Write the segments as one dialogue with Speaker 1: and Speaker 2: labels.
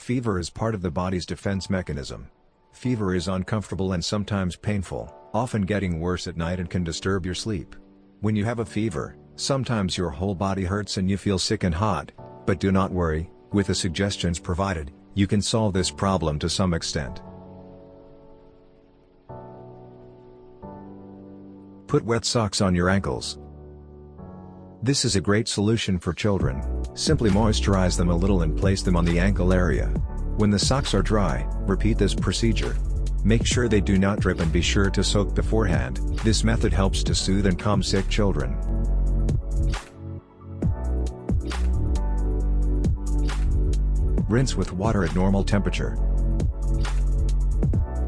Speaker 1: Fever is part of the body's defense mechanism. Fever is uncomfortable and sometimes painful, often getting worse at night and can disturb your sleep. When you have a fever, sometimes your whole body hurts and you feel sick and hot, but do not worry, with the suggestions provided, you can solve this problem to some extent. Put wet socks on your ankles. This is a great solution for children. Simply moisturize them a little and place them on the ankle area. When the socks are dry, repeat this procedure. Make sure they do not drip and be sure to soak beforehand. This method helps to soothe and calm sick children. Rinse with water at normal temperature.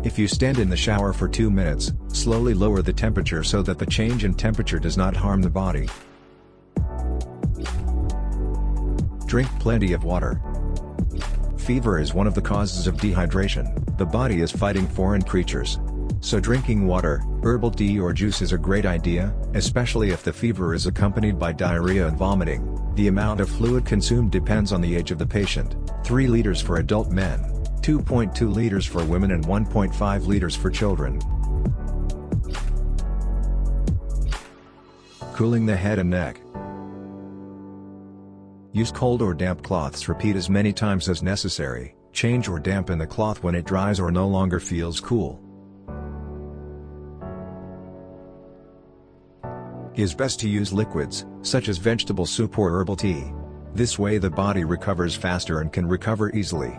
Speaker 1: If you stand in the shower for 2 minutes, slowly lower the temperature so that the change in temperature does not harm the body. Drink plenty of water. Fever is one of the causes of dehydration. The body is fighting foreign creatures. So drinking water, herbal tea or juice is a great idea, especially if the fever is accompanied by diarrhea and vomiting. The amount of fluid consumed depends on the age of the patient. 3 liters for adult men, 2.2 liters for women and 1.5 liters for children. Cooling the head and neck. Use cold or damp cloths. Repeat as many times as necessary. Change or dampen the cloth when it dries or no longer feels cool. It is best to use liquids, such as vegetable soup or herbal tea. This way the body recovers faster and can recover easily.